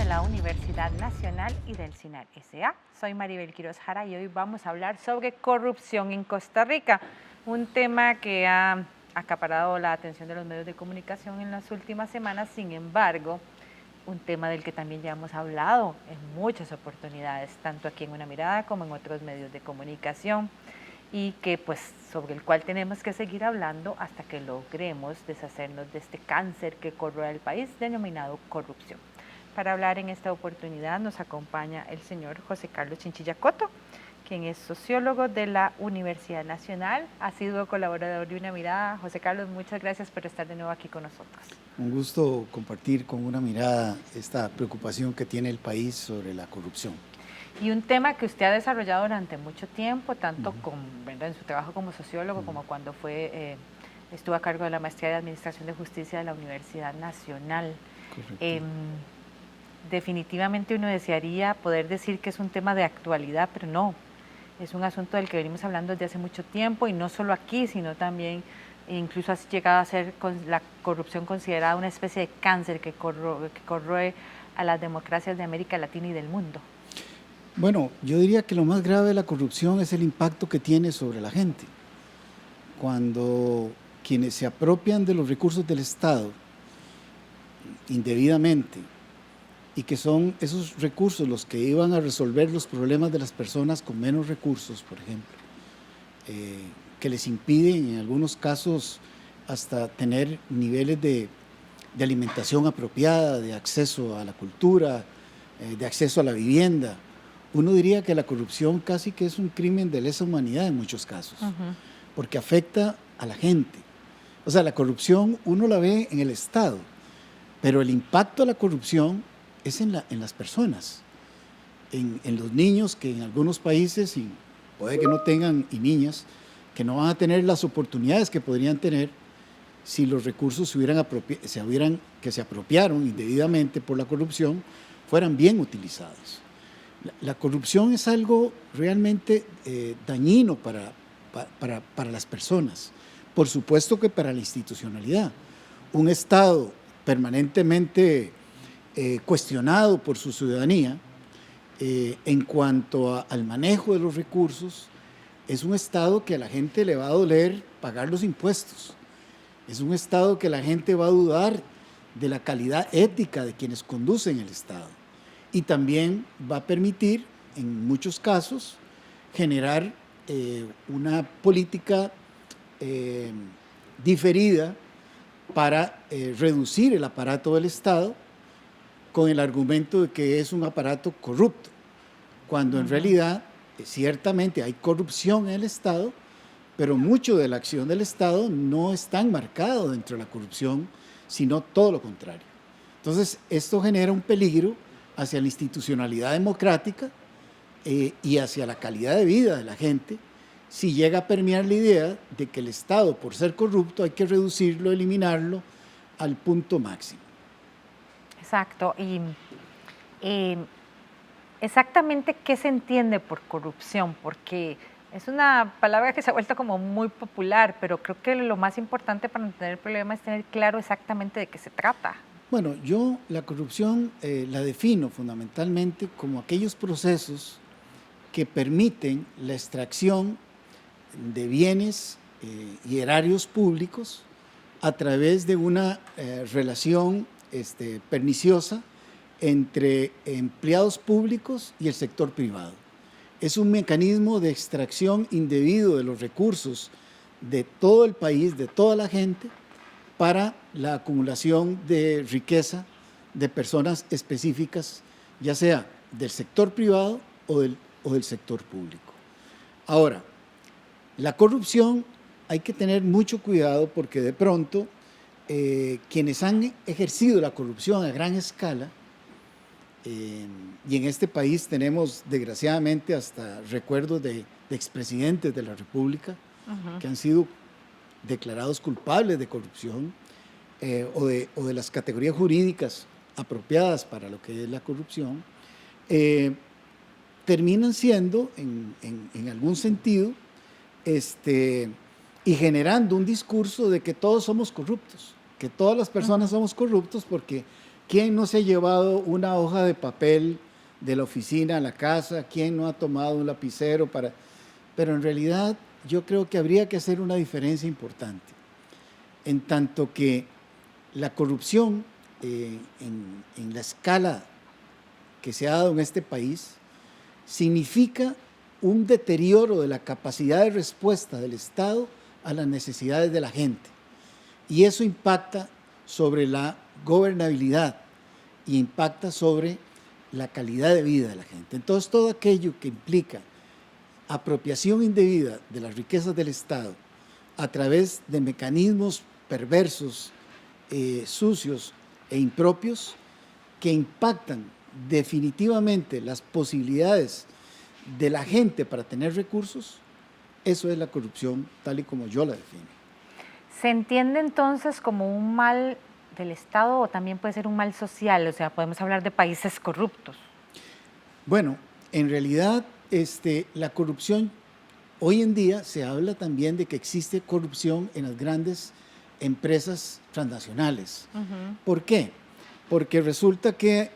de la Universidad Nacional y del CINAR S.A. Soy Maribel Quiroz Jara y hoy vamos a hablar sobre corrupción en Costa Rica, un tema que ha acaparado la atención de los medios de comunicación en las últimas semanas. Sin embargo, un tema del que también ya hemos hablado en muchas oportunidades, tanto aquí en Una Mirada como en otros medios de comunicación, y que pues sobre el cual tenemos que seguir hablando hasta que logremos deshacernos de este cáncer que corroe al país denominado corrupción. Para hablar en esta oportunidad nos acompaña el señor José Carlos Chinchilla Coto, quien es sociólogo de la Universidad Nacional, ha sido colaborador de Una Mirada. José Carlos, muchas gracias por estar de nuevo aquí con nosotros. Un gusto compartir con Una Mirada esta preocupación que tiene el país sobre la corrupción. Y un tema que usted ha desarrollado durante mucho tiempo, tanto en su trabajo como sociólogo, como cuando estuvo a cargo de la maestría de Administración de Justicia de la Universidad Nacional. Definitivamente uno desearía poder decir que es un tema de actualidad, pero no, es un asunto del que venimos hablando desde hace mucho tiempo, y no solo aquí, sino también incluso ha llegado a ser la corrupción considerada una especie de cáncer que corroe a las democracias de América Latina y del mundo. Bueno, yo diría que lo más grave de la corrupción es el impacto que tiene sobre la gente. Cuando quienes se apropian de los recursos del Estado indebidamente, y que son esos recursos los que iban a resolver los problemas de las personas con menos recursos, por ejemplo, que les impiden en algunos casos hasta tener niveles de alimentación apropiada, de acceso a la cultura, de acceso a la vivienda. Uno diría que la corrupción casi que es un crimen de lesa humanidad en muchos casos, porque afecta a la gente. O sea, la corrupción uno la ve en el Estado, pero el impacto de la corrupción es en las personas, en los niños que en algunos países, y puede que no tengan, y niñas, que no van a tener las oportunidades que podrían tener si los recursos que se apropiaron indebidamente por la corrupción fueran bien utilizados. La corrupción es algo realmente dañino para las personas, por supuesto que para la institucionalidad. Un Estado permanentemente cuestionado por su ciudadanía en cuanto al manejo de los recursos, es un Estado que a la gente le va a doler pagar los impuestos. Es un Estado que la gente va a dudar de la calidad ética de quienes conducen el Estado. Y también va a permitir, en muchos casos, generar una política diferida para reducir el aparato del Estado con el argumento de que es un aparato corrupto, cuando en realidad ciertamente hay corrupción en el Estado, pero mucho de la acción del Estado no está enmarcado dentro de la corrupción, sino todo lo contrario. Entonces, esto genera un peligro hacia la institucionalidad democrática y hacia la calidad de vida de la gente, si llega a permear la idea de que el Estado, por ser corrupto, hay que reducirlo, eliminarlo al punto máximo. Exacto. Y exactamente qué se entiende por corrupción, porque es una palabra que se ha vuelto como muy popular, pero creo que lo más importante para entender el problema es tener claro exactamente de qué se trata. Bueno, yo la corrupción la defino fundamentalmente como aquellos procesos que permiten la extracción de bienes y erarios públicos a través de una relación perniciosa entre empleados públicos y el sector privado. Es un mecanismo de extracción indebido de los recursos de todo el país, de toda la gente, para la acumulación de riqueza de personas específicas, ya sea del sector privado o del sector público. Ahora, la corrupción hay que tener mucho cuidado porque de pronto quienes han ejercido la corrupción a gran escala, y en este país tenemos desgraciadamente hasta recuerdos de expresidentes de la República que han sido declarados culpables de corrupción o de las categorías jurídicas apropiadas para lo que es la corrupción, terminan siendo en algún sentido y generando un discurso de que todos somos corruptos, que todas las personas somos corruptos porque ¿quién no se ha llevado una hoja de papel de la oficina a la casa? ¿Quién no ha tomado un lapicero para...? Pero en realidad yo creo que habría que hacer una diferencia importante, en tanto que la corrupción en la escala que se ha dado en este país significa un deterioro de la capacidad de respuesta del Estado a las necesidades de la gente. Y eso impacta sobre la gobernabilidad y impacta sobre la calidad de vida de la gente. Entonces, todo aquello que implica apropiación indebida de las riquezas del Estado a través de mecanismos perversos, sucios e impropios, que impactan definitivamente las posibilidades de la gente para tener recursos, eso es la corrupción tal y como yo la defino. ¿Se entiende entonces como un mal del Estado o también puede ser un mal social? O sea, podemos hablar de países corruptos. Bueno, en realidad la corrupción, hoy en día se habla también de que existe corrupción en las grandes empresas transnacionales. ¿Por qué? Porque resulta que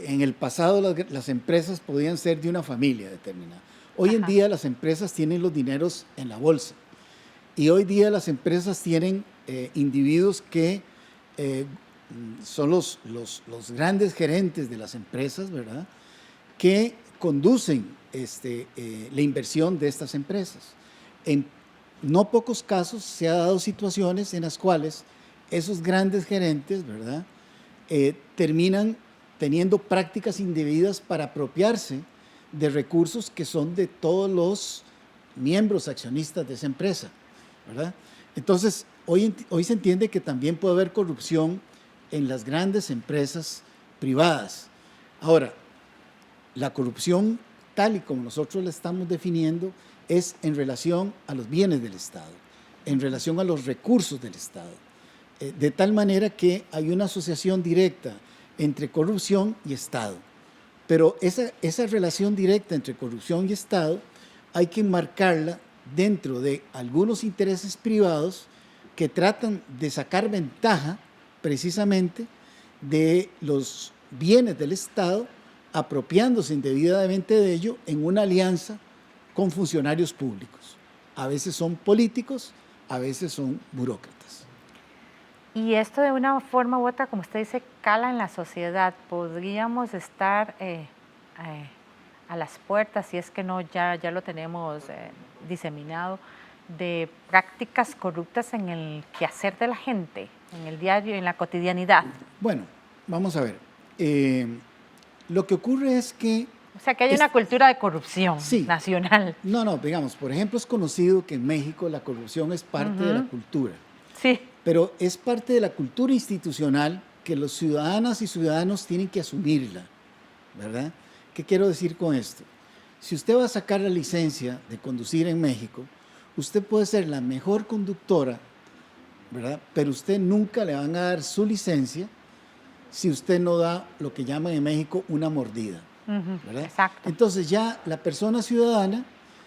en el pasado las empresas podían ser de una familia determinada. Hoy en día las empresas tienen los dineros en la bolsa y hoy día las empresas tienen individuos que son los grandes gerentes de las empresas, ¿verdad?, que conducen la inversión de estas empresas. En no pocos casos se han dado situaciones en las cuales esos grandes gerentes, ¿verdad?, terminan teniendo prácticas indebidas para apropiarse de recursos que son de todos los miembros accionistas de esa empresa, ¿verdad? Entonces, hoy se entiende que también puede haber corrupción en las grandes empresas privadas. Ahora, la corrupción, tal y como nosotros la estamos definiendo, es en relación a los bienes del Estado, en relación a los recursos del Estado, de tal manera que hay una asociación directa entre corrupción y Estado. Pero esa relación directa entre corrupción y Estado hay que enmarcarla dentro de algunos intereses privados que tratan de sacar ventaja precisamente de los bienes del Estado, apropiándose indebidamente de ello en una alianza con funcionarios públicos. A veces son políticos, a veces son burócratas. Y esto de una forma u otra, como usted dice, cala en la sociedad. ¿Podríamos estar a las puertas, si es que no, ya lo tenemos diseminado, de prácticas corruptas en el quehacer de la gente, en el diario, en la cotidianidad? Bueno, vamos a ver. Lo que ocurre es que... O sea, que hay una cultura de corrupción nacional. No, digamos, por ejemplo, es conocido que en México la corrupción es parte de la cultura. Sí. Pero es parte de la cultura institucional que los ciudadanas y ciudadanos tienen que asumirla, ¿verdad? ¿Qué quiero decir con esto? Si usted va a sacar la licencia de conducir en México, usted puede ser la mejor conductora, ¿verdad?, pero usted nunca le van a dar su licencia si usted no da lo que llaman en México una mordida, ¿verdad? Exacto. Entonces ya la persona ciudadana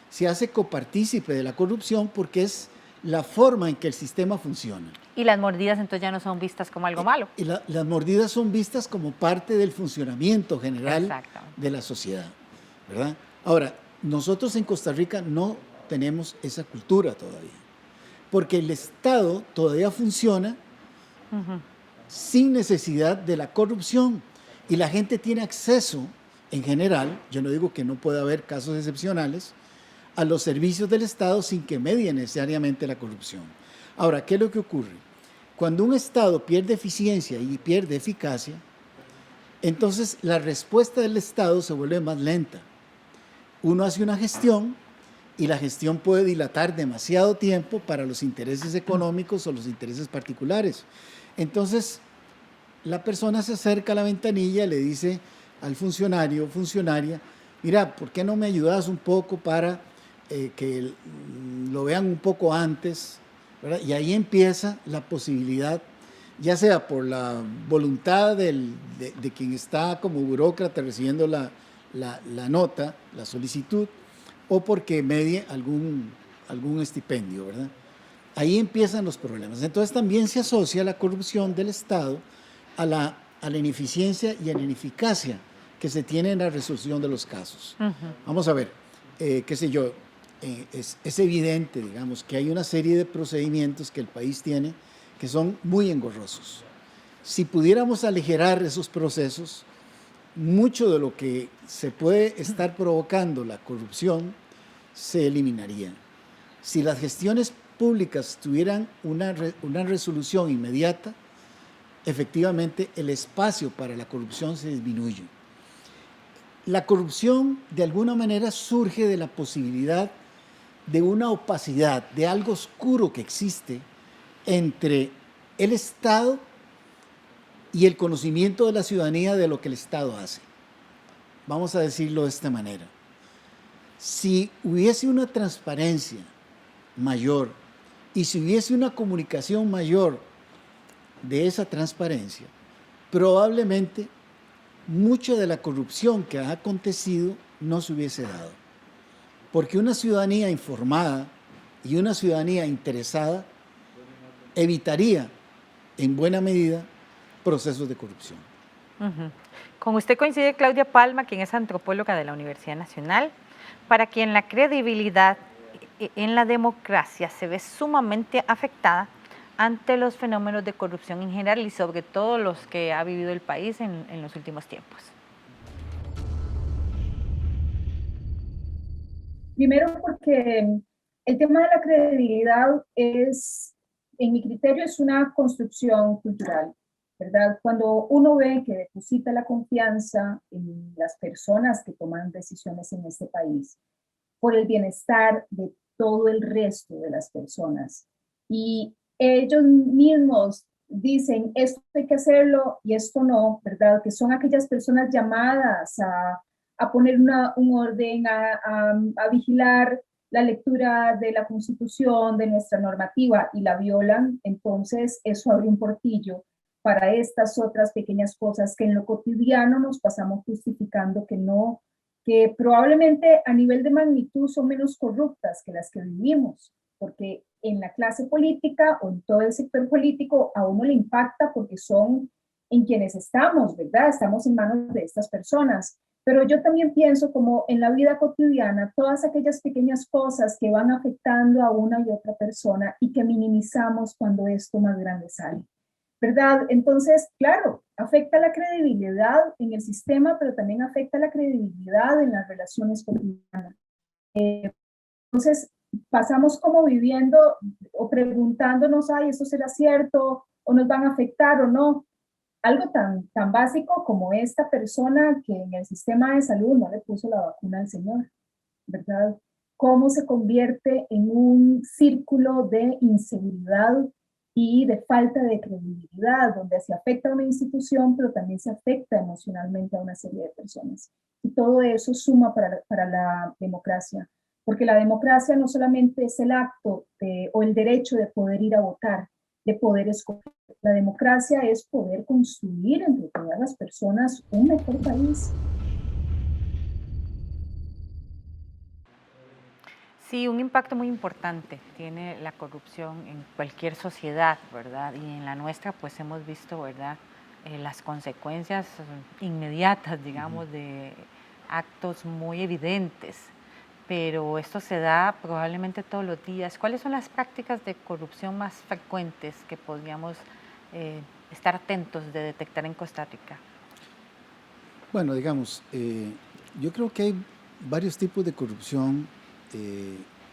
se hace copartícipe de la corrupción porque es la forma en que el sistema funciona. Y las mordidas entonces ya no son vistas como algo malo. Y las mordidas son vistas como parte del funcionamiento general de la sociedad, ¿verdad? Ahora, nosotros en Costa Rica no tenemos esa cultura todavía, porque el Estado todavía funciona sin necesidad de la corrupción y la gente tiene acceso en general, yo no digo que no pueda haber casos excepcionales, a los servicios del Estado sin que medie necesariamente la corrupción. Ahora, ¿qué es lo que ocurre? Cuando un Estado pierde eficiencia y pierde eficacia, entonces la respuesta del Estado se vuelve más lenta. Uno hace una gestión y la gestión puede dilatar demasiado tiempo para los intereses económicos o los intereses particulares. Entonces, la persona se acerca a la ventanilla y le dice al funcionario o funcionaria, mira, ¿por qué no me ayudas un poco para que lo vean un poco antes, ¿verdad? Y ahí empieza la posibilidad, ya sea por la voluntad de quien está como burócrata recibiendo la nota, la solicitud, o porque medie algún estipendio, ¿verdad? Ahí empiezan los problemas. Entonces también se asocia la corrupción del Estado a la a la ineficiencia y a la ineficacia que se tiene en la resolución de los casos. Vamos a ver, qué sé yo, es evidente, digamos, que hay una serie de procedimientos que el país tiene que son muy engorrosos. Si pudiéramos aligerar esos procesos, mucho de lo que se puede estar provocando la corrupción se eliminaría. Si las gestiones públicas tuvieran una resolución inmediata, efectivamente el espacio para la corrupción se disminuye. La corrupción de alguna manera surge de la posibilidad de una opacidad, de algo oscuro que existe entre el Estado y el conocimiento de la ciudadanía de lo que el Estado hace. Vamos a decirlo de esta manera. Si hubiese una transparencia mayor y si hubiese una comunicación mayor de esa transparencia, probablemente mucha de la corrupción que ha acontecido no se hubiese dado. Porque una ciudadanía informada y una ciudadanía interesada evitaría en buena medida procesos de corrupción. Con usted coincide Claudia Palma, quien es antropóloga de la Universidad Nacional, para quien la credibilidad en la democracia se ve sumamente afectada ante los fenómenos de corrupción en general y sobre todo los que ha vivido el país en los últimos tiempos. Primero porque el tema de la credibilidad es, en mi criterio, es una construcción cultural, ¿verdad? Cuando uno ve que deposita la confianza en las personas que toman decisiones en este país, por el bienestar de todo el resto de las personas, y ellos mismos dicen, esto hay que hacerlo y esto no, ¿verdad? Que son aquellas personas llamadas a poner un orden, a vigilar la lectura de la Constitución, de nuestra normativa, y la violan, entonces eso abre un portillo para estas otras pequeñas cosas que en lo cotidiano nos pasamos justificando que no, que probablemente a nivel de magnitud son menos corruptas que las que vivimos, porque en la clase política o en todo el sector político a uno le impacta porque son en quienes estamos, ¿verdad? Estamos en manos de estas personas. Pero yo también pienso como en la vida cotidiana, todas aquellas pequeñas cosas que van afectando a una y otra persona y que minimizamos cuando esto más grande sale, ¿verdad? Entonces, claro, afecta la credibilidad en el sistema, pero también afecta la credibilidad en las relaciones cotidianas. Entonces, pasamos como viviendo o preguntándonos, ay, ¿esto será cierto? ¿O nos van a afectar o no? Algo tan básico como esta persona que en el sistema de salud no le puso la vacuna al señor, ¿verdad? Cómo se convierte en un círculo de inseguridad y de falta de credibilidad, donde se afecta a una institución, pero también se afecta emocionalmente a una serie de personas. Y todo eso suma para la democracia, porque la democracia no solamente es el acto o el derecho de poder ir a votar, de poder escoger. La democracia es poder construir entre todas las personas un mejor país. Sí, un impacto muy importante tiene la corrupción en cualquier sociedad, ¿verdad? Y en la nuestra, pues hemos visto, ¿verdad? Las consecuencias inmediatas, digamos, de actos muy evidentes. Pero esto se da probablemente todos los días. ¿Cuáles son las prácticas de corrupción más frecuentes que podríamos estar atentos de detectar en Costa Rica? Bueno, digamos, yo creo que hay varios tipos de corrupción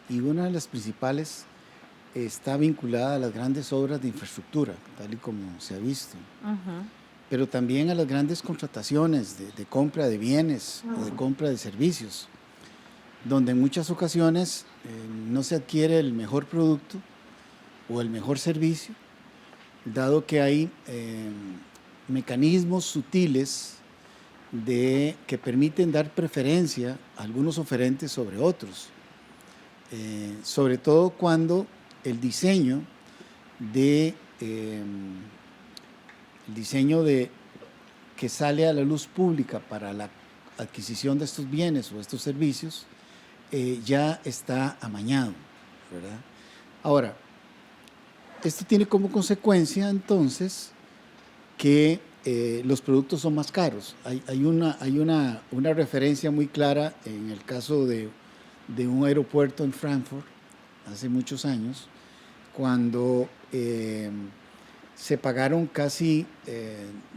y una de las principales está vinculada a las grandes obras de infraestructura, tal y como se ha visto, pero también a las grandes contrataciones de compra de bienes o de compra de servicios, donde en muchas ocasiones no se adquiere el mejor producto o el mejor servicio, dado que hay mecanismos sutiles que permiten dar preferencia a algunos oferentes sobre otros, sobre todo cuando el diseño que sale a la luz pública para la adquisición de estos bienes o estos servicios ya está amañado, ¿verdad? Ahora, esto tiene como consecuencia entonces que los productos son más caros. Hay una referencia muy clara en el caso de un aeropuerto en Frankfurt, hace muchos años, cuando se pagaron casi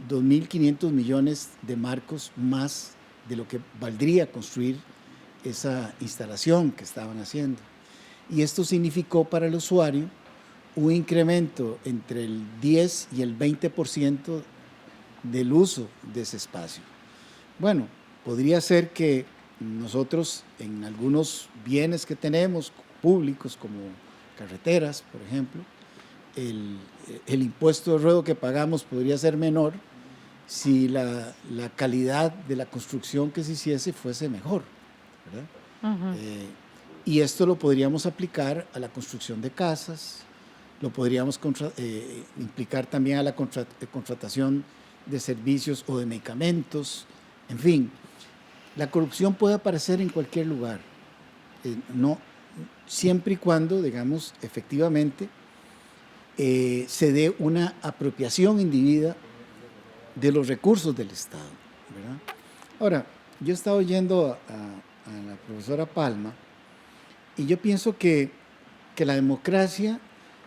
2.500 millones de marcos más de lo que valdría construir esa instalación que estaban haciendo. Y esto significó para el usuario un incremento entre el 10 y el 20% del uso de ese espacio. Bueno, podría ser que nosotros en algunos bienes que tenemos públicos como carreteras, por ejemplo, el impuesto de ruedo que pagamos podría ser menor si la calidad de la construcción que se hiciese fuese mejor, ¿verdad? Y esto lo podríamos aplicar a la construcción de casas, lo podríamos implicar también a la contratación de servicios o de medicamentos, en fin. La corrupción puede aparecer en cualquier lugar, no, siempre y cuando, digamos, efectivamente se dé una apropiación indebida de los recursos del Estado, ¿verdad? Ahora, yo he estado oyendo a la profesora Palma y yo pienso que la democracia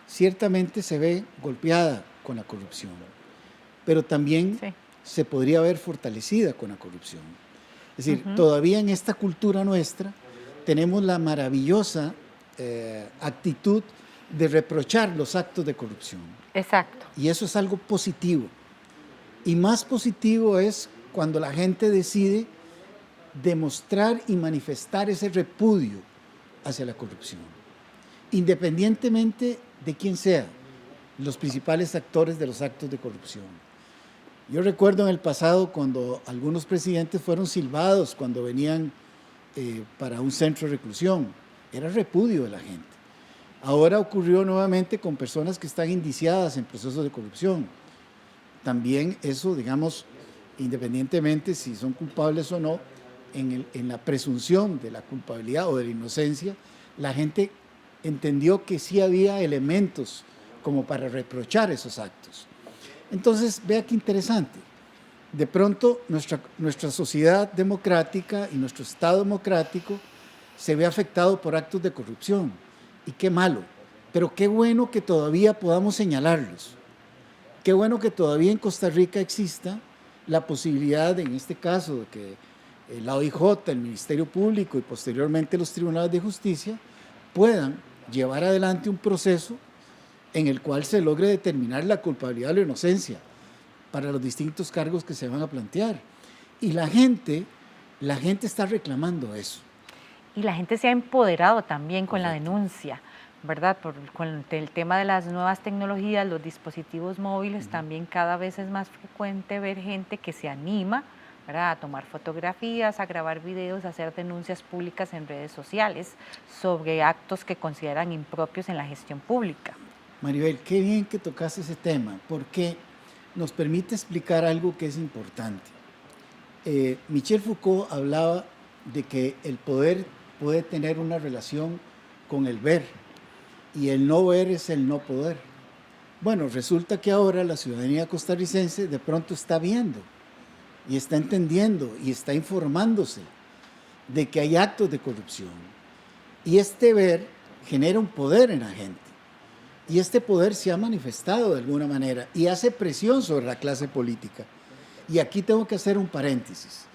ciertamente se ve golpeada con la corrupción, pero también se podría ver fortalecida con la corrupción. Es decir, todavía en esta cultura nuestra tenemos la maravillosa actitud de reprochar los actos de corrupción. Exacto. Y eso es algo positivo. Y más positivo es cuando la gente decide demostrar y manifestar ese repudio hacia la corrupción, independientemente de quién sea los principales actores de los actos de corrupción. Yo recuerdo en el pasado cuando algunos presidentes fueron silbados cuando venían para un centro de reclusión. Era repudio de la gente. Ahora ocurrió nuevamente con personas que están indiciadas en procesos de corrupción. También eso, digamos, independientemente si son culpables o no, en la presunción de la culpabilidad o de la inocencia, la gente entendió que sí había elementos como para reprochar esos actos. Entonces, vea qué interesante. De pronto, nuestra sociedad democrática y nuestro Estado democrático se ve afectado por actos de corrupción. Y qué malo, pero qué bueno que todavía podamos señalarlos. Qué bueno que todavía en Costa Rica exista la posibilidad, en este caso, de que la OIJ, el Ministerio Público y posteriormente los tribunales de justicia puedan llevar adelante un proceso en el cual se logre determinar la culpabilidad o la inocencia para los distintos cargos que se van a plantear. Y la gente está reclamando eso. Y la gente se ha empoderado también con la denuncia, ¿verdad? Con el tema de las nuevas tecnologías, los dispositivos móviles, también cada vez es más frecuente ver gente que se anima, ¿verdad?, a tomar fotografías, a grabar videos, a hacer denuncias públicas en redes sociales sobre actos que consideran impropios en la gestión pública. Maribel, qué bien que tocaste ese tema, porque nos permite explicar algo que es importante. Michel Foucault hablaba de que el poder puede tener una relación con el ver, y el no ver es el no poder. Bueno, resulta que ahora la ciudadanía costarricense de pronto está viendo, y está entendiendo, y está informándose de que hay actos de corrupción. Y este ver genera un poder en la gente. Y este poder se ha manifestado de alguna manera y hace presión sobre la clase política. Y aquí tengo que hacer un paréntesis.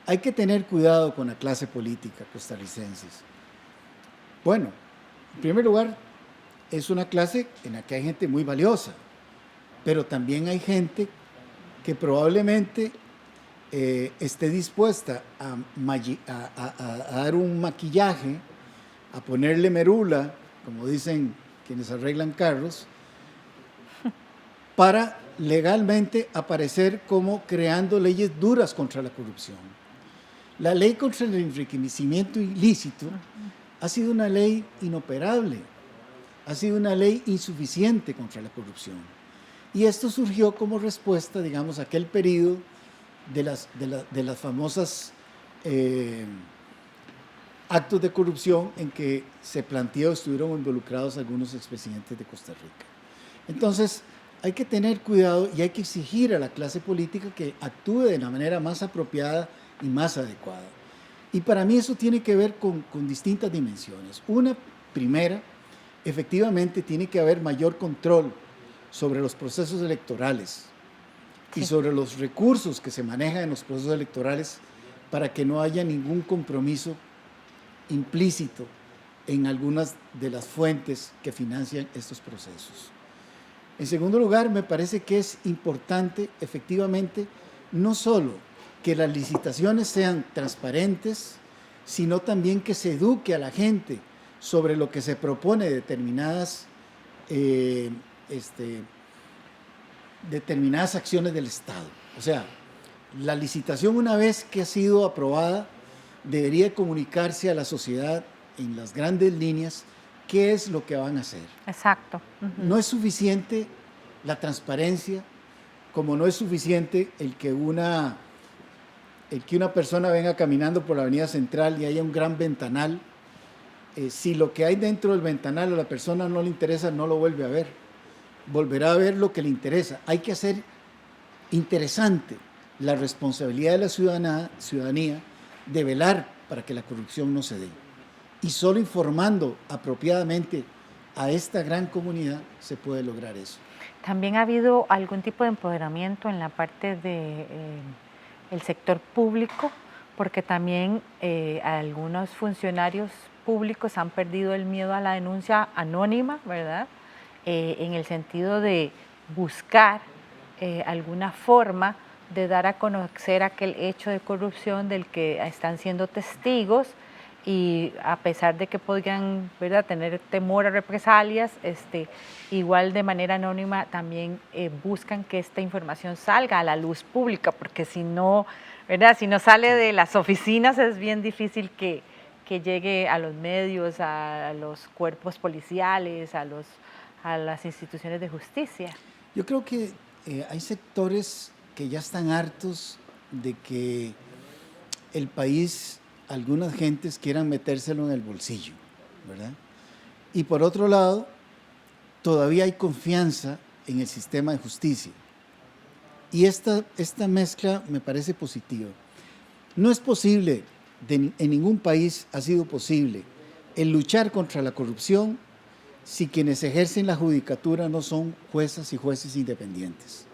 Hay que tener cuidado con la clase política costarricense. Bueno, en primer lugar, es una clase en la que hay gente muy valiosa, pero también hay gente que probablemente esté dispuesta a dar un maquillaje, a ponerle merula, como dicen quienes arreglan carros, para legalmente aparecer como creando leyes duras contra la corrupción. La ley contra el enriquecimiento ilícito ha sido una ley inoperable, ha sido una ley insuficiente contra la corrupción. Y esto surgió como respuesta, digamos, a aquel periodo de las famosas actos de corrupción en que se planteó, estuvieron involucrados algunos expresidentes de Costa Rica. Entonces, hay que tener cuidado y hay que exigir a la clase política que actúe de la manera más apropiada y más adecuada. Y para mí eso tiene que ver con distintas dimensiones. Una primera, efectivamente tiene que haber mayor control sobre los procesos electorales y sobre los recursos que se manejan en los procesos electorales para que no haya ningún compromiso implícito en algunas de las fuentes que financian estos procesos. En segundo lugar, me parece que es importante, efectivamente, no solo que las licitaciones sean transparentes, sino también que se eduque a la gente sobre lo que se propone determinadas acciones del Estado. O sea, la licitación, una vez que ha sido aprobada, debería comunicarse a la sociedad en las grandes líneas qué es lo que van a hacer. Exacto. No es suficiente la transparencia, como no es suficiente el que una persona venga caminando por la avenida central y haya un gran ventanal. Si lo que hay dentro del ventanal a la persona no le interesa, no lo vuelve a ver. Volverá a ver lo que le interesa. Hay que hacer interesante la responsabilidad de la ciudadanía de velar para que la corrupción no se dé. Y solo informando apropiadamente a esta gran comunidad se puede lograr eso. También ha habido algún tipo de empoderamiento en la parte del sector público, porque también algunos funcionarios públicos han perdido el miedo a la denuncia anónima, ¿verdad? En el sentido de buscar alguna forma de dar a conocer aquel hecho de corrupción del que están siendo testigos, y a pesar de que podrían, ¿verdad?, tener temor a represalias, igual de manera anónima también buscan que esta información salga a la luz pública, porque si no, ¿verdad?, si no sale de las oficinas es bien difícil que llegue a los medios, a los cuerpos policiales, a las instituciones de justicia. Yo creo que hay sectores que ya están hartos de que el país, algunas gentes quieran metérselo en el bolsillo, ¿verdad? Y por otro lado, todavía hay confianza en el sistema de justicia. Y esta mezcla me parece positiva. No es posible, en ningún país ha sido posible, el luchar contra la corrupción si quienes ejercen la judicatura no son juezas y jueces independientes.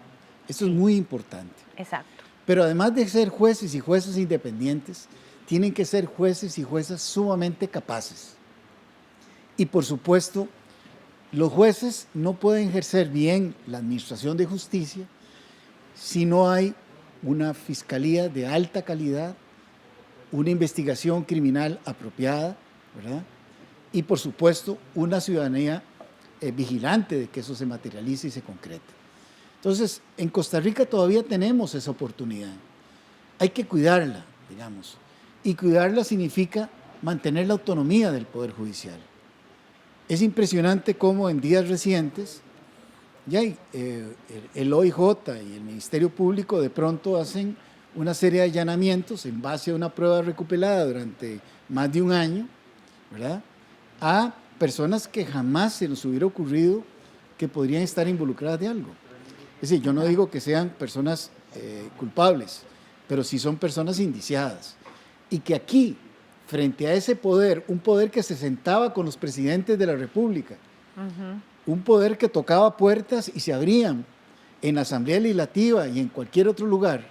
Esto es muy importante. Exacto. Pero además de ser jueces y jueces independientes, tienen que ser jueces y juezas sumamente capaces. Y por supuesto, los jueces no pueden ejercer bien la administración de justicia si no hay una fiscalía de alta calidad, una investigación criminal apropiada, ¿verdad? Y por supuesto, una ciudadanía vigilante de que eso se materialice y se concrete. Entonces, en Costa Rica todavía tenemos esa oportunidad. Hay que cuidarla, digamos. Y cuidarla significa mantener la autonomía del Poder Judicial. Es impresionante cómo en días recientes ya el OIJ y el Ministerio Público de pronto hacen una serie de allanamientos en base a una prueba recopilada durante más de un año, ¿verdad?, a personas que jamás se nos hubiera ocurrido que podrían estar involucradas de algo. Es decir, yo no digo que sean personas culpables, pero sí son personas indiciadas. Y que aquí, frente a ese poder, un poder que se sentaba con los presidentes de la República, un poder que tocaba puertas y se abrían en la Asamblea Legislativa y en cualquier otro lugar,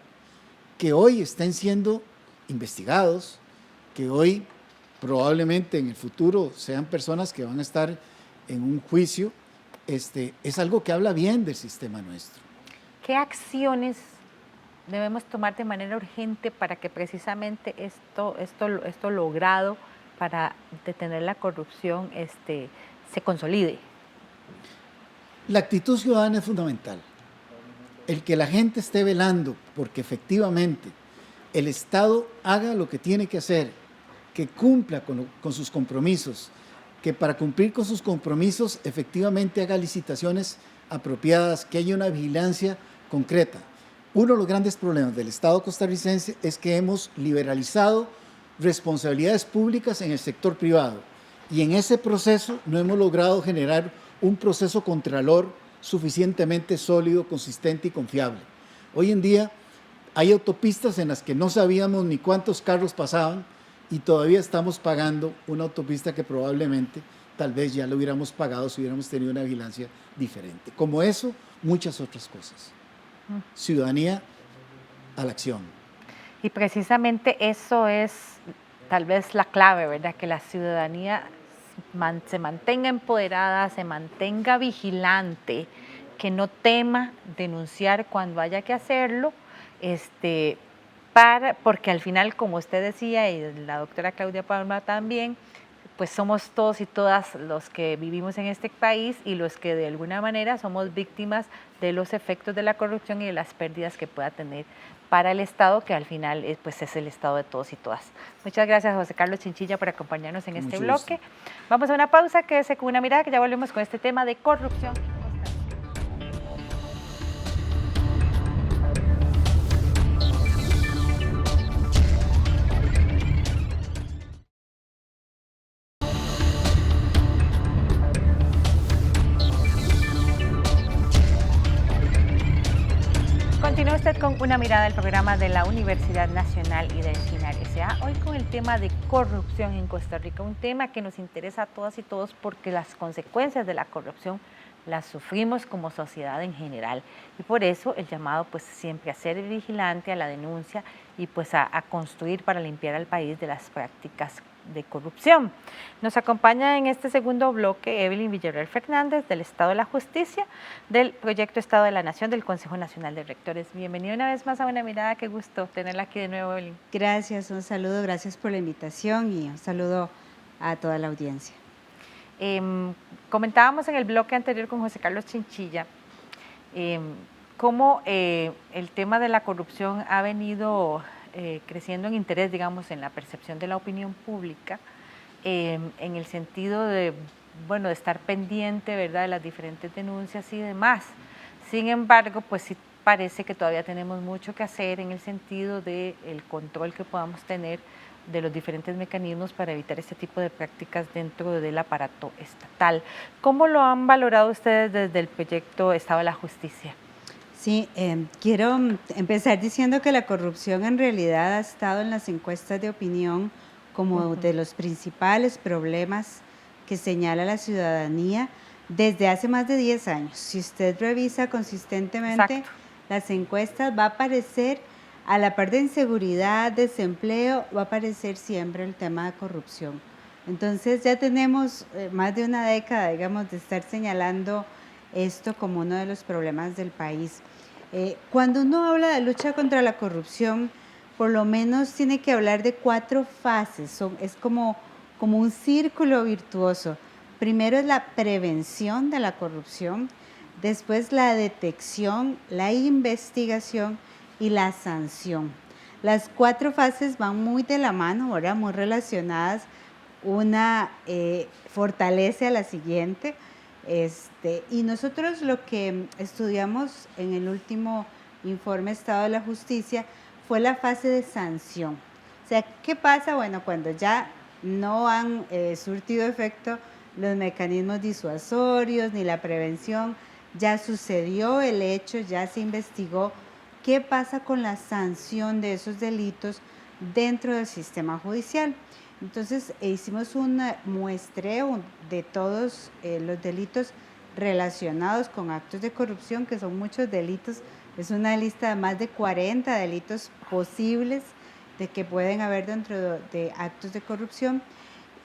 que hoy estén siendo investigados, que hoy probablemente en el futuro sean personas que van a estar en un juicio, es algo que habla bien del sistema nuestro. ¿Qué acciones debemos tomar de manera urgente para que precisamente esto logrado para detener la corrupción se consolide? La actitud ciudadana es fundamental. El que la gente esté velando porque efectivamente el Estado haga lo que tiene que hacer, que cumpla con sus compromisos, que para cumplir con sus compromisos efectivamente haga licitaciones apropiadas, que haya una vigilancia concreta. Uno de los grandes problemas del Estado costarricense es que hemos liberalizado responsabilidades públicas en el sector privado y en ese proceso no hemos logrado generar un proceso contralor suficientemente sólido, consistente y confiable. Hoy en día hay autopistas en las que no sabíamos ni cuántos carros pasaban y todavía estamos pagando una autopista que probablemente tal vez ya lo hubiéramos pagado si hubiéramos tenido una vigilancia diferente. Como eso, muchas otras cosas. Ciudadanía a la acción. Y precisamente eso es tal vez la clave, ¿verdad? Que la ciudadanía se mantenga empoderada, se mantenga vigilante, que no tema denunciar cuando haya que hacerlo, porque al final, como usted decía, y la doctora Claudia Palma también, pues somos todos y todas los que vivimos en este país y los que de alguna manera somos víctimas de los efectos de la corrupción y de las pérdidas que pueda tener para el Estado, que al final pues es el Estado de todos y todas. Muchas gracias, José Carlos Chinchilla, por acompañarnos en este bloque. Vamos a una pausa, quédese con una mirada, que ya volvemos con este tema de corrupción. Continúa usted con una mirada del programa de la Universidad Nacional y del CINAR S.A. Hoy con el tema de corrupción en Costa Rica, un tema que nos interesa a todas y todos porque las consecuencias de la corrupción las sufrimos como sociedad en general y por eso el llamado pues siempre a ser vigilante, a la denuncia y pues a construir para limpiar al país de las prácticas de corrupción. Nos acompaña en este segundo bloque Evelyn Villarreal Fernández del Estado de la Justicia, del Proyecto Estado de la Nación del Consejo Nacional de Rectores. Bienvenida una vez más a Una Mirada, qué gusto tenerla aquí de nuevo, Evelyn. Gracias, un saludo, gracias por la invitación y un saludo a toda la audiencia. Comentábamos en el bloque anterior con José Carlos Chinchilla cómo el tema de la corrupción ha venido creciendo en interés, digamos, en la percepción de la opinión pública, en el sentido de, bueno, de estar pendiente, ¿verdad?, de las diferentes denuncias y demás. Sin embargo, pues sí parece que todavía tenemos mucho que hacer en el sentido del control que podamos tener de los diferentes mecanismos para evitar este tipo de prácticas dentro del aparato estatal. ¿Cómo lo han valorado ustedes desde el proyecto Estado de la Justicia? Sí, quiero empezar diciendo que la corrupción en realidad ha estado en las encuestas de opinión como de los principales problemas que señala la ciudadanía desde hace más de 10 años. Si usted revisa consistentemente las encuestas, va a aparecer a la par de inseguridad, desempleo, va a aparecer siempre el tema de corrupción. Entonces ya tenemos más de una década, digamos, de estar señalando esto como uno de los problemas del país. Cuando uno habla de lucha contra la corrupción, por lo menos tiene que hablar de 4 fases, es como un círculo virtuoso. Primero es la prevención de la corrupción, después la detección, la investigación y la sanción. Las 4 fases van muy de la mano, ¿verdad?, muy relacionadas. Una fortalece a la siguiente. Y nosotros lo que estudiamos en el último informe Estado de la Justicia fue la fase de sanción. O sea, ¿qué pasa? Bueno, cuando ya no han surtido efecto los mecanismos disuasorios ni la prevención, ya sucedió el hecho, ya se investigó. ¿Qué pasa con la sanción de esos delitos dentro del sistema judicial? Entonces hicimos un muestreo de todos los delitos relacionados con actos de corrupción, que son muchos delitos, es una lista de más de 40 delitos posibles de que pueden haber dentro de actos de corrupción,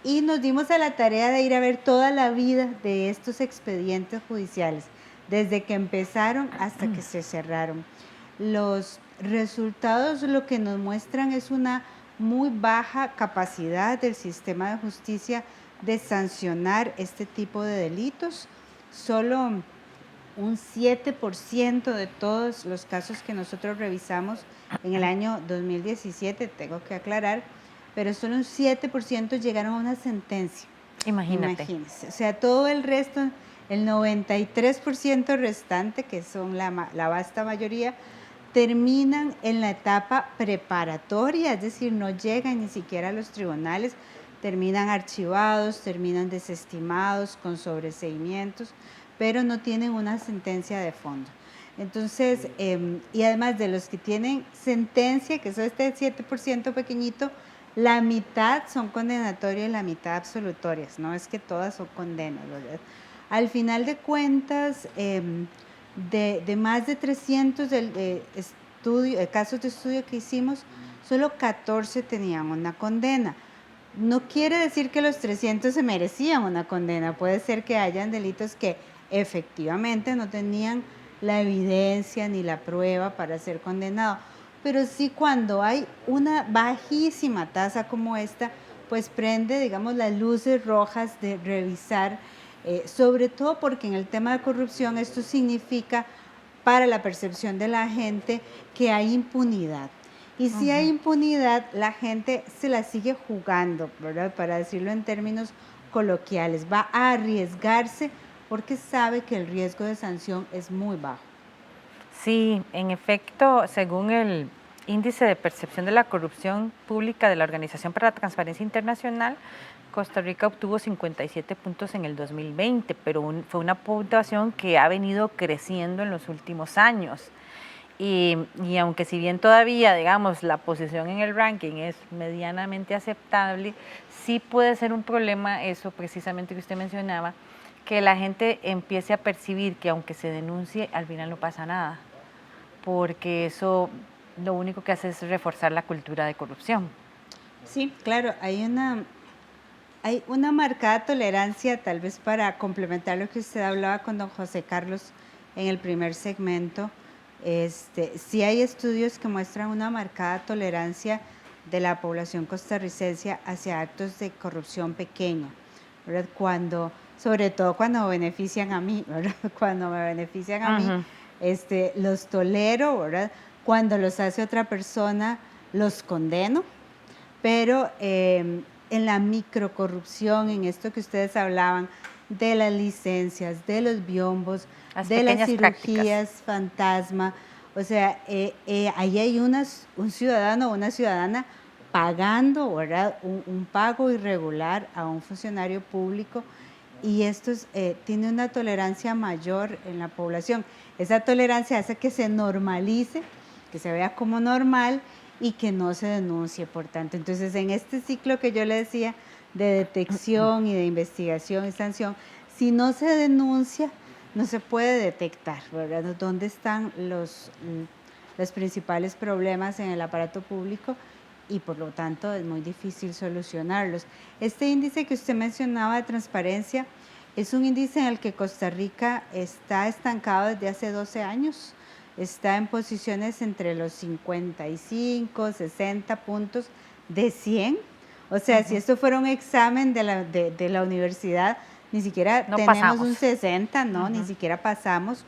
y nos dimos a la tarea de ir a ver toda la vida de estos expedientes judiciales, desde que empezaron hasta que se cerraron. Los resultados lo que nos muestran es una muy baja capacidad del sistema de justicia de sancionar este tipo de delitos. Solo un 7% de todos los casos que nosotros revisamos en el año 2017, tengo que aclarar, pero solo un 7% llegaron a una sentencia. Imagínense. O sea, todo el resto, el 93% restante, que son la vasta mayoría, terminan en la etapa preparatoria, es decir, no llegan ni siquiera a los tribunales, terminan archivados, terminan desestimados con sobreseimientos, pero no tienen una sentencia de fondo. Entonces, y además de los que tienen sentencia, que es este 7% pequeñito, la mitad son condenatorias y la mitad absolutorias, no es que todas son condenas, ¿verdad? Al final de cuentas, de más de 300 casos de estudio que hicimos, solo 14 tenían una condena. No quiere decir que los 300 se merecían una condena, puede ser que hayan delitos que efectivamente no tenían la evidencia ni la prueba para ser condenado, pero sí cuando hay una bajísima tasa como esta, pues prende, digamos, las luces rojas de revisar, sobre todo porque en el tema de corrupción esto significa para la percepción de la gente que hay impunidad. Y si hay impunidad, la gente se la sigue jugando, ¿verdad? Para decirlo en términos coloquiales, va a arriesgarse porque sabe que el riesgo de sanción es muy bajo. Sí, en efecto, según el índice de percepción de la corrupción pública de la Organización para la Transparencia Internacional, Costa Rica obtuvo 57 puntos en el 2020, pero fue una puntuación que ha venido creciendo en los últimos años. Y aunque si bien todavía, digamos, la posición en el ranking es medianamente aceptable, sí puede ser un problema eso precisamente que usted mencionaba, que la gente empiece a percibir que aunque se denuncie, al final no pasa nada, porque eso lo único que hace es reforzar la cultura de corrupción. Sí, claro, hay una marcada tolerancia, tal vez para complementar lo que usted hablaba con don José Carlos en el primer segmento. Sí hay estudios que muestran una marcada tolerancia de la población costarricense hacia actos de corrupción pequeña, ¿verdad? Sobre todo cuando benefician a mí, ¿verdad? Cuando me benefician a mí, los tolero, ¿verdad? Cuando los hace otra persona, los condeno, pero en la microcorrupción, en esto que ustedes hablaban, de las licencias, de los biombos, de las cirugías fantasma, o sea, ahí hay un ciudadano o una ciudadana pagando, ¿verdad? Un pago irregular a un funcionario público, y esto tiene una tolerancia mayor en la población. Esa tolerancia hace que se normalice, que se vea como normal y que no se denuncie, por tanto. Entonces, en este ciclo que yo le decía de detección y de investigación y sanción, si no se denuncia, no se puede detectar, ¿verdad? ¿Dónde están los principales problemas en el aparato público? Y por lo tanto es muy difícil solucionarlos. Este índice que usted mencionaba de transparencia es un índice en el que Costa Rica está estancado desde hace 12 años. Está en posiciones entre los 55, 60 puntos de 100. O sea, si esto fuera un examen de la universidad, ni siquiera no tenemos pasamos. Un 60, ¿no? Ni siquiera pasamos.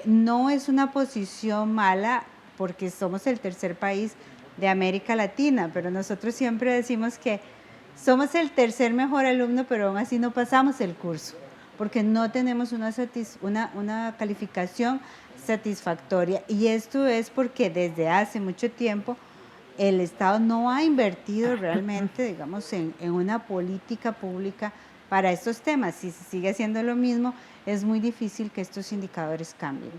No es una posición mala porque somos el tercer país de América Latina, pero nosotros siempre decimos que somos el tercer mejor alumno, pero aún así no pasamos el curso, porque no tenemos una calificación satisfactoria. Y esto es porque desde hace mucho tiempo el Estado no ha invertido realmente, digamos, en una política pública para estos temas. Si se sigue haciendo lo mismo, es muy difícil que estos indicadores cambien.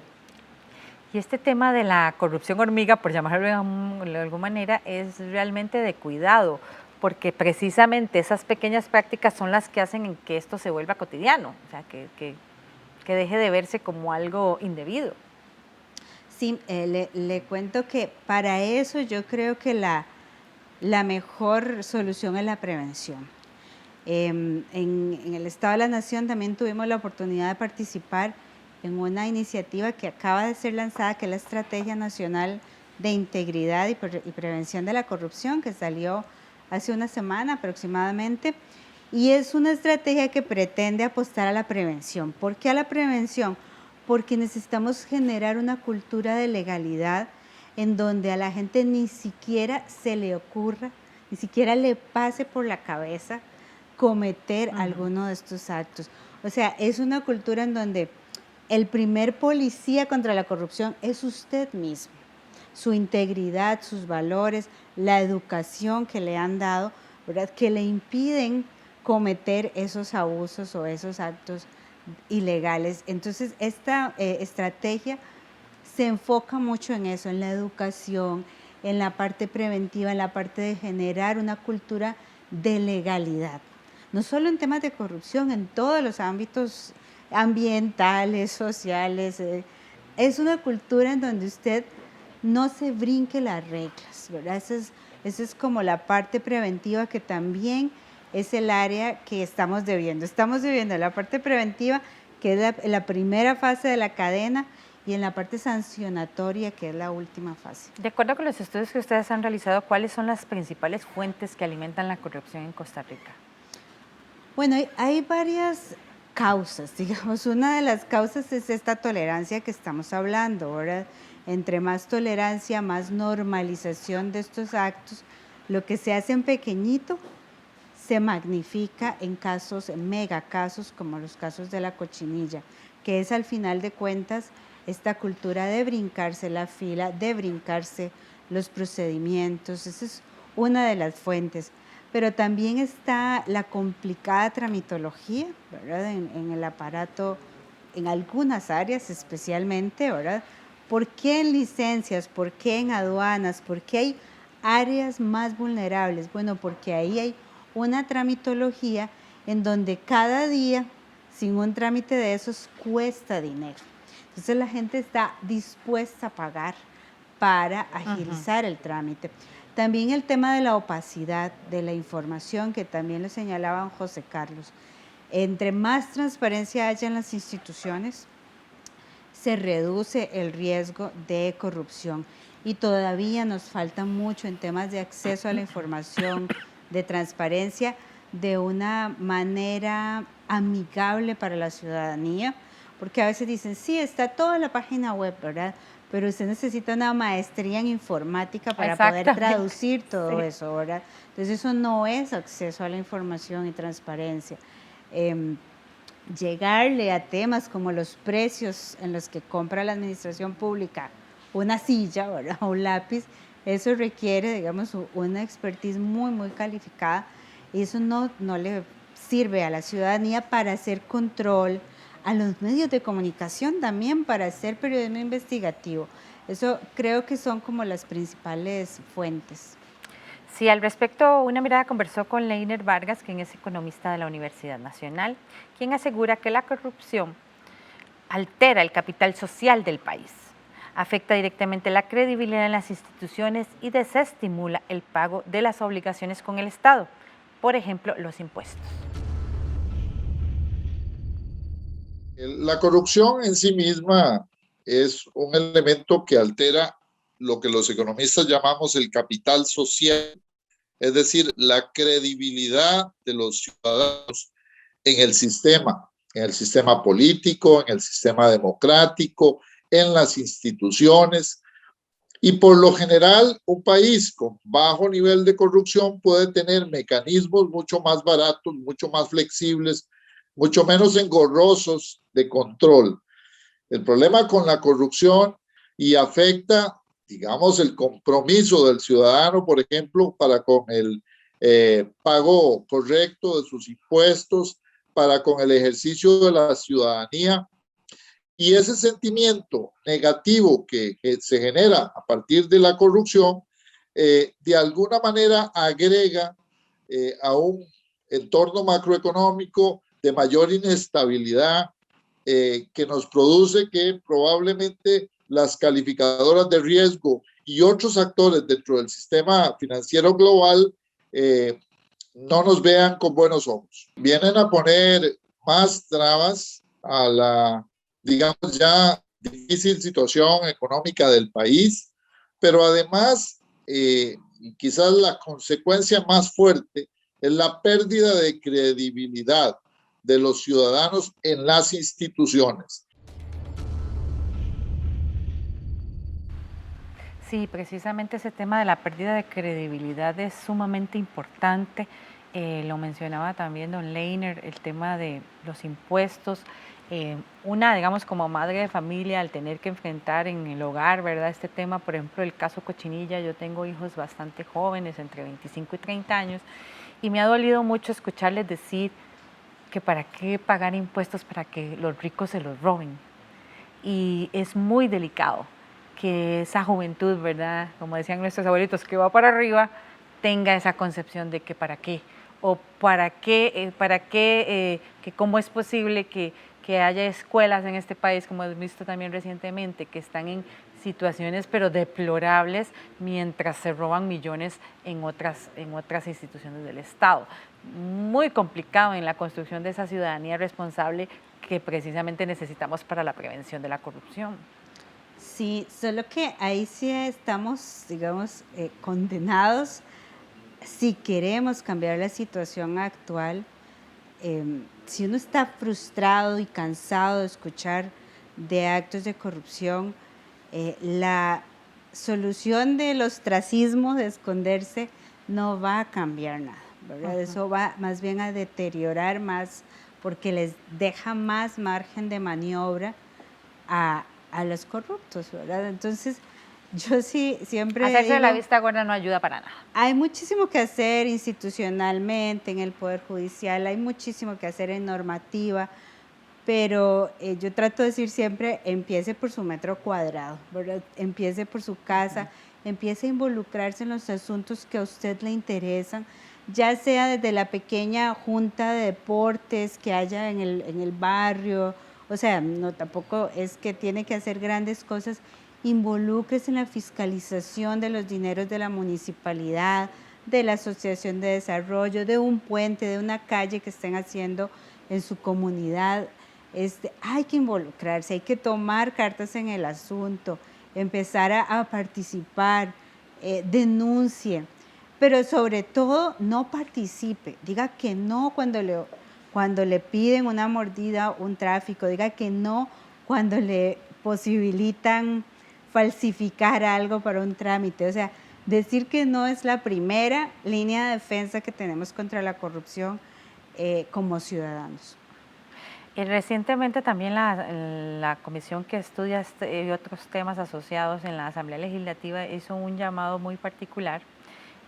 Y este tema de la corrupción hormiga, por llamarlo de alguna manera, es realmente de cuidado, porque precisamente esas pequeñas prácticas son las que hacen que esto se vuelva cotidiano, o sea, que deje de verse como algo indebido. Sí, le cuento que para eso yo creo que la mejor solución es la prevención. En el Estado de la Nación también tuvimos la oportunidad de participar en una iniciativa que acaba de ser lanzada, que es la Estrategia Nacional de Integridad y Prevención de la Corrupción, que salió hace una semana aproximadamente, y es una estrategia que pretende apostar a la prevención. ¿Por qué a la prevención? Porque necesitamos generar una cultura de legalidad en donde a la gente ni siquiera se le ocurra, ni siquiera le pase por la cabeza cometer alguno de estos actos. O sea, es una cultura en donde el primer policía contra la corrupción es usted mismo. Su integridad, sus valores, la educación que le han dado, ¿verdad?, que le impiden cometer esos abusos o esos actos ilegales. Entonces, esta estrategia se enfoca mucho en eso, en la educación, en la parte preventiva, en la parte de generar una cultura de legalidad. No solo en temas de corrupción, en todos los ámbitos ambientales, sociales. Es una cultura en donde usted no se brinque las reglas, ¿verdad? Esa es como la parte preventiva que también es el área que estamos debiendo. Estamos debiendo la parte preventiva, que es la primera fase de la cadena, y en la parte sancionatoria, que es la última fase. De acuerdo con los estudios que ustedes han realizado, ¿cuáles son las principales fuentes que alimentan la corrupción en Costa Rica? Bueno, hay varias causas, digamos. Una de las causas es esta tolerancia que estamos hablando, ¿verdad? Entre más tolerancia, más normalización de estos actos, lo que se hace en pequeñito se magnifica en casos, en megacasos, como los casos de la cochinilla, que es al final de cuentas esta cultura de brincarse la fila, de brincarse los procedimientos. Esa es una de las fuentes. Pero también está la complicada tramitología, ¿verdad? En el aparato, en algunas áreas especialmente, ¿verdad? ¿Por qué en licencias? ¿Por qué en aduanas? ¿Por qué hay áreas más vulnerables? Bueno, porque ahí hay una tramitología en donde cada día, sin un trámite de esos, cuesta dinero. Entonces la gente está dispuesta a pagar para agilizar el trámite. También el tema de la opacidad de la información, que también lo señalaban José Carlos. Entre más transparencia haya en las instituciones, se reduce el riesgo de corrupción. Y todavía nos falta mucho en temas de acceso a la información, de transparencia, de una manera amigable para la ciudadanía, porque a veces dicen, sí, está toda la página web, ¿verdad? Pero usted necesita una maestría en informática para poder traducir todo eso, ¿verdad? Entonces eso no es acceso a la información y transparencia. Llegarle a temas como los precios en los que compra la administración pública una silla, ¿verdad? O un lápiz, eso requiere, digamos, una expertise muy, muy calificada, y eso no le sirve a la ciudadanía para hacer control, a los medios de comunicación también para hacer periodismo investigativo. Eso creo que son como las principales fuentes. Sí, al respecto, Una Mirada conversó con Leiner Vargas, quien es economista de la Universidad Nacional, quien asegura que la corrupción altera el capital social del país, afecta directamente la credibilidad en las instituciones y desestimula el pago de las obligaciones con el Estado, por ejemplo, los impuestos. La corrupción en sí misma es un elemento que altera lo que los economistas llamamos el capital social, es decir, la credibilidad de los ciudadanos en el sistema político, en el sistema democrático, en las instituciones. Y por lo general, un país con bajo nivel de corrupción puede tener mecanismos mucho más baratos, mucho más flexibles, mucho menos engorrosos de control. El problema con la corrupción y afecta, digamos, el compromiso del ciudadano, por ejemplo, para con el pago correcto de sus impuestos, para con el ejercicio de la ciudadanía. Y ese sentimiento negativo que se genera a partir de la corrupción, de alguna manera agrega a un entorno macroeconómico de mayor inestabilidad, que nos produce que probablemente las calificadoras de riesgo y otros actores dentro del sistema financiero global no nos vean con buenos ojos. Vienen a poner más trabas a la, digamos, ya difícil situación económica del país, pero además, quizás la consecuencia más fuerte es la pérdida de credibilidad de los ciudadanos en las instituciones. Sí, precisamente ese tema de la pérdida de credibilidad es sumamente importante. Lo mencionaba también don Leiner, el tema de los impuestos. Digamos, como madre de familia, al tener que enfrentar en el hogar, ¿verdad? Este tema, por ejemplo, el caso Cochinilla, yo tengo hijos bastante jóvenes, entre 25 y 30 años, y me ha dolido mucho escucharles decir que para qué pagar impuestos para que los ricos se los roben. Y es muy delicado que esa juventud, ¿verdad? Como decían nuestros abuelitos, que va para arriba, tenga esa concepción de que para qué, o que cómo es posible que haya escuelas en este país, como hemos visto también recientemente, que están en situaciones pero deplorables mientras se roban millones en otras instituciones del Estado. Muy complicado en la construcción de esa ciudadanía responsable que precisamente necesitamos para la prevención de la corrupción. Sí, solo que ahí sí estamos, digamos, condenados si queremos cambiar la situación actual. Si uno está frustrado y cansado de escuchar de actos de corrupción, la solución del ostracismo, de esconderse, no va a cambiar nada, ¿verdad? Eso va más bien a deteriorar más porque les deja más margen de maniobra a los corruptos, ¿verdad? Entonces, yo sí siempre hacerse de la digo, vista gorda no ayuda para nada. hay muchísimo que hacer institucionalmente en el Poder Judicial, hay muchísimo que hacer en normativa, pero yo trato de decir siempre, empiece por su metro cuadrado, ¿verdad? Empiece por su casa, empiece a involucrarse en los asuntos que a usted le interesan, ya sea desde la pequeña junta de deportes que haya en el barrio, o sea, no tampoco es que tiene que hacer grandes cosas, involúcrese en la fiscalización de los dineros de la municipalidad, de la asociación de desarrollo, de un puente, de una calle que estén haciendo en su comunidad. Hay que involucrarse, hay que tomar cartas en el asunto, empezar a participar, denuncie, pero sobre todo no participe, diga que no cuando le piden una mordida, un tráfico, diga que no cuando le posibilitan falsificar algo para un trámite. O sea, decir que no es la primera línea de defensa que tenemos contra la corrupción como ciudadanos. Recientemente también la comisión que estudia y otros temas asociados en la Asamblea Legislativa hizo un llamado muy particular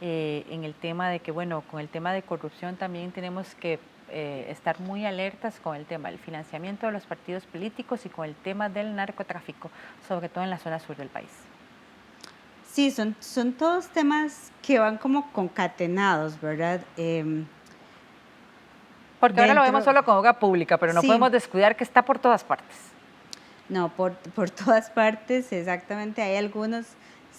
en el tema de que, bueno, con el tema de corrupción también tenemos que estar muy alertas con el tema del financiamiento de los partidos políticos y con el tema del narcotráfico, sobre todo en la zona sur del país. Sí, son todos temas que van como concatenados, ¿verdad? Porque ahora lo vemos solo con obra pública, pero no podemos descuidar que está por todas partes. No, por todas partes, exactamente. Hay algunos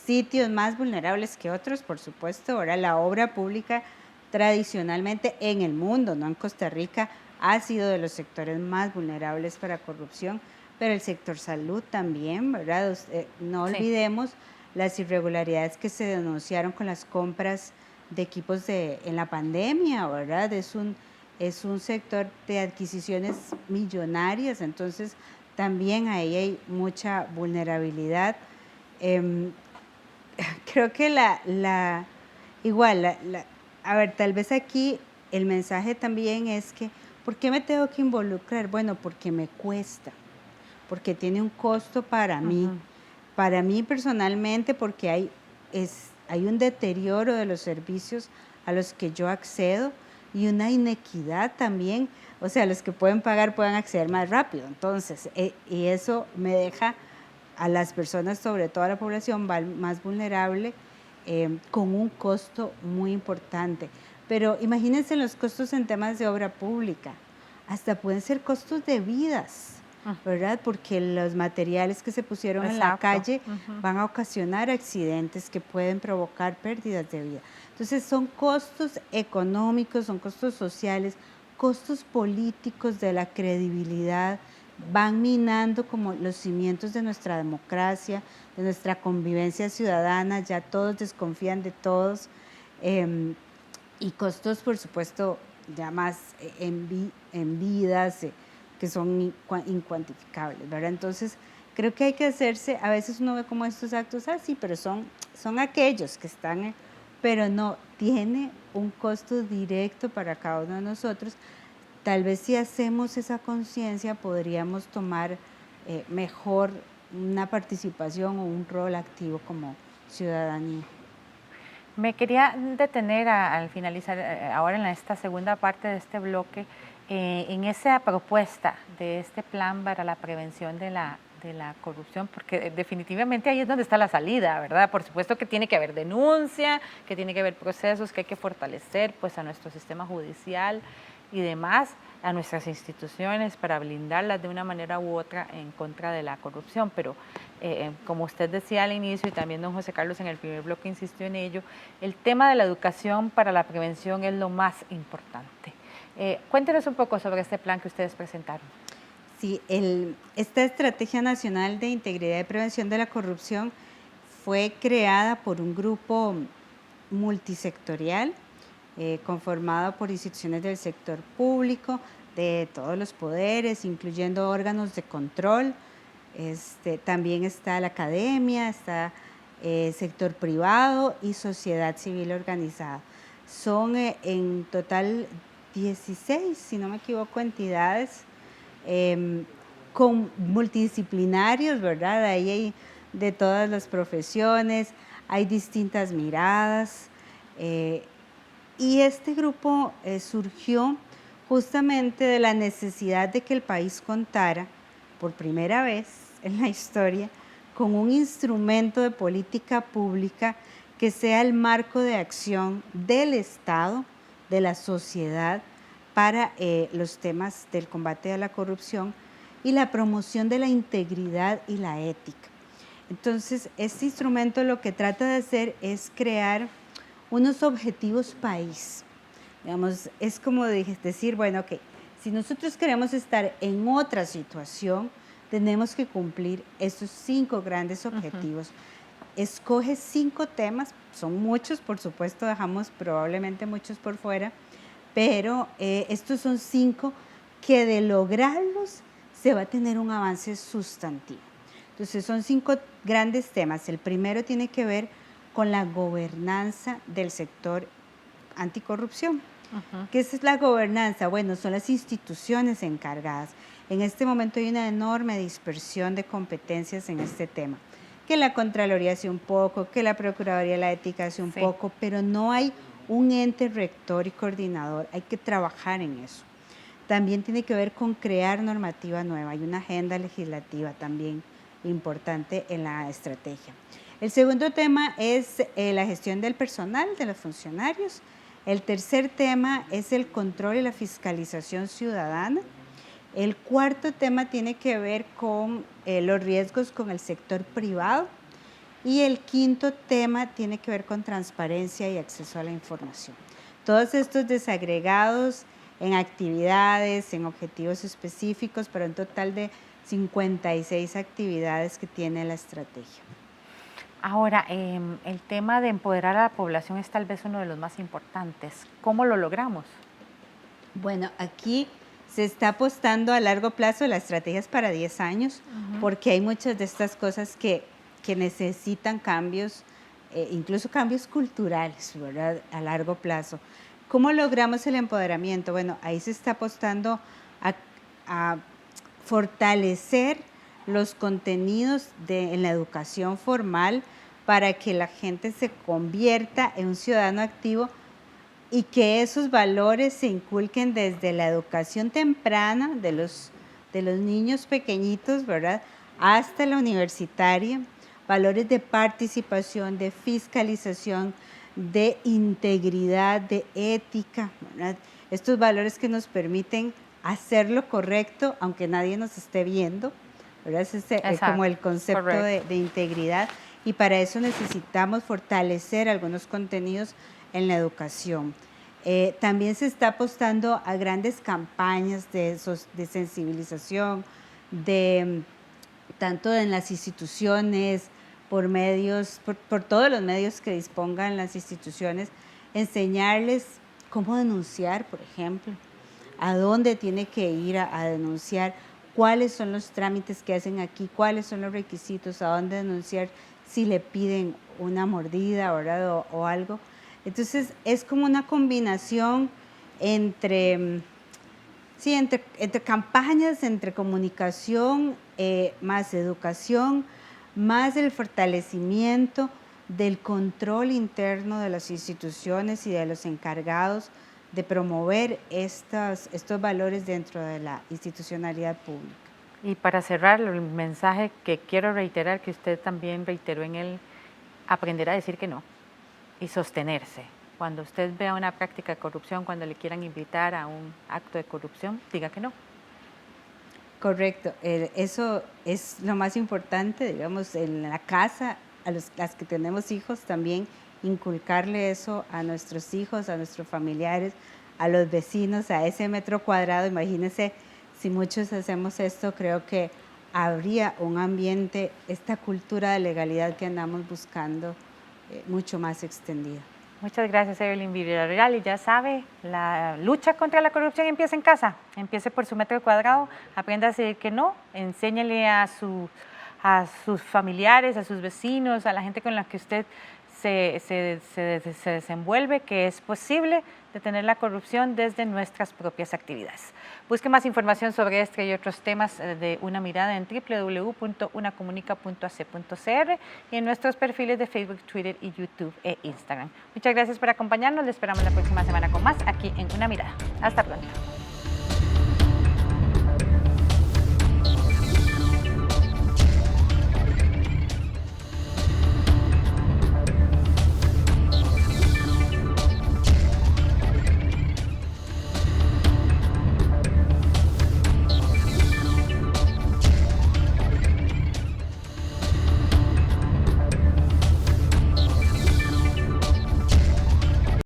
sitios más vulnerables que otros, por supuesto. Ahora la obra pública tradicionalmente en el mundo, no en Costa Rica, ha sido de los sectores más vulnerables para corrupción, pero el sector salud también, ¿verdad? No olvidemos las irregularidades que se denunciaron con las compras de equipos en la pandemia, ¿verdad? Es un sector de adquisiciones millonarias, entonces también ahí hay mucha vulnerabilidad. Creo que a ver, tal vez aquí el mensaje también es que, ¿por qué me tengo que involucrar? Bueno, porque me cuesta, porque tiene un costo para mí personalmente, porque hay un deterioro de los servicios a los que yo accedo y una inequidad también, o sea, los que pueden pagar pueden acceder más rápido, entonces, y eso me deja a las personas, sobre todo a la población más vulnerable, con un costo muy importante. Pero imagínense los costos en temas de obra pública, hasta pueden ser costos de vidas, ¿verdad? Porque los materiales que se pusieron en la calle van a ocasionar accidentes que pueden provocar pérdidas de vida. Entonces son costos económicos, son costos sociales, costos políticos de la credibilidad, van minando como los cimientos de nuestra democracia, de nuestra convivencia ciudadana, ya todos desconfían de todos, y costos, por supuesto, ya más en vidas, que son incuantificables, ¿verdad? Entonces, creo que hay que hacerse, a veces uno ve como estos actos así, pero son aquellos que están, pero no, tiene un costo directo para cada uno de nosotros. Tal vez si hacemos esa conciencia podríamos tomar mejor una participación o un rol activo como ciudadanía. Me quería detener al finalizar, ahora en esta segunda parte de este bloque, en esa propuesta de este plan para la prevención de la corrupción, porque definitivamente ahí es donde está la salida, ¿verdad? Por supuesto que tiene que haber denuncia, que tiene que haber procesos, que hay que fortalecer pues a nuestro sistema judicial y demás, a nuestras instituciones para blindarlas de una manera u otra en contra de la corrupción, pero como usted decía al inicio y también don José Carlos en el primer bloque insistió en ello, el tema de la educación para la prevención es lo más importante. Cuéntenos un poco sobre este plan que ustedes presentaron. Sí, esta Estrategia Nacional de Integridad y Prevención de la Corrupción fue creada por un grupo multisectorial conformado por instituciones del sector público, de todos los poderes, incluyendo órganos de control. También está la academia, está sector privado y sociedad civil organizada. Son en total 16, si no me equivoco, entidades con multidisciplinarios, ¿verdad? Ahí hay de todas las profesiones, hay distintas miradas. Y este grupo surgió justamente de la necesidad de que el país contara, por primera vez en la historia, con un instrumento de política pública que sea el marco de acción del Estado, de la sociedad, para los temas del combate a la corrupción y la promoción de la integridad y la ética. Entonces, este instrumento lo que trata de hacer es crear unos objetivos país. Digamos, es como decir, bueno, ok, si nosotros queremos estar en otra situación, tenemos que cumplir estos 5 grandes objetivos. Escoge 5 temas, son muchos, por supuesto, dejamos probablemente muchos por fuera, pero estos son 5 que de lograrlos se va a tener un avance sustantivo. Entonces son 5 grandes temas. El primero tiene que ver con la gobernanza del sector anticorrupción. ¿Qué es la gobernanza? Bueno, son las instituciones encargadas. En este momento hay una enorme dispersión de competencias en este tema. Que la Contraloría hace un poco, que la Procuraduría de la Ética hace un poco, pero no hay un ente rector y coordinador. Hay que trabajar en eso. También tiene que ver con crear normativa nueva. Hay una agenda legislativa también importante en la estrategia. El segundo tema es la gestión del personal, de los funcionarios. El tercer tema es el control y la fiscalización ciudadana. El cuarto tema tiene que ver con los riesgos con el sector privado. Y el quinto tema tiene que ver con transparencia y acceso a la información. Todos estos desagregados en actividades, en objetivos específicos, pero en total de 56 actividades que tiene la estrategia. Ahora, el tema de empoderar a la población es tal vez uno de los más importantes. ¿Cómo lo logramos? Bueno, aquí se está apostando a largo plazo, la estrategia es para 10 años, porque hay muchas de estas cosas que necesitan cambios, incluso cambios culturales, ¿verdad? A largo plazo. ¿Cómo logramos el empoderamiento? Bueno, ahí se está apostando a fortalecer los contenidos en la educación formal para que la gente se convierta en un ciudadano activo y que esos valores se inculquen desde la educación temprana de los niños pequeñitos, ¿verdad? Hasta la universitaria, valores de participación, de fiscalización, de integridad, de ética, ¿verdad? Estos valores que nos permiten hacer lo correcto aunque nadie nos esté viendo, ¿verdad? Es como el concepto de integridad, y para eso necesitamos fortalecer algunos contenidos en la educación. También se está apostando a grandes campañas de sensibilización, tanto en las instituciones, por todos los medios que dispongan las instituciones, enseñarles cómo denunciar, por ejemplo, a dónde tiene que ir a denunciar, cuáles son los trámites que hacen aquí, cuáles son los requisitos, a dónde denunciar si le piden una mordida, ¿verdad? o algo. Entonces es como una combinación entre campañas, entre comunicación, más educación, más el fortalecimiento del control interno de las instituciones y de los encargados de promover estos valores dentro de la institucionalidad pública. Y para cerrar, el mensaje que quiero reiterar, que usted también reiteró en él, aprender a decir que no y sostenerse. Cuando usted vea una práctica de corrupción, cuando le quieran invitar a un acto de corrupción, diga que no. Correcto, eso es lo más importante, digamos, en la casa, las que tenemos hijos también, inculcarle eso a nuestros hijos, a nuestros familiares, a los vecinos, a ese metro cuadrado. Imagínense, si muchos hacemos esto, creo que habría un ambiente, esta cultura de legalidad que andamos buscando, mucho más extendida. Muchas gracias, Evelyn Villarreal. Y ya sabe, la lucha contra la corrupción empieza en casa. Empiece por su metro cuadrado, aprenda a decir que no, enséñele a sus familiares, a sus vecinos, a la gente con la que usted se desenvuelve, que es posible detener la corrupción desde nuestras propias actividades. Busque más información sobre este y otros temas de Una Mirada en www.unacomunica.ac.cr y en nuestros perfiles de Facebook, Twitter y YouTube e Instagram. Muchas gracias por acompañarnos. Le esperamos la próxima semana con más aquí en Una Mirada. Hasta pronto.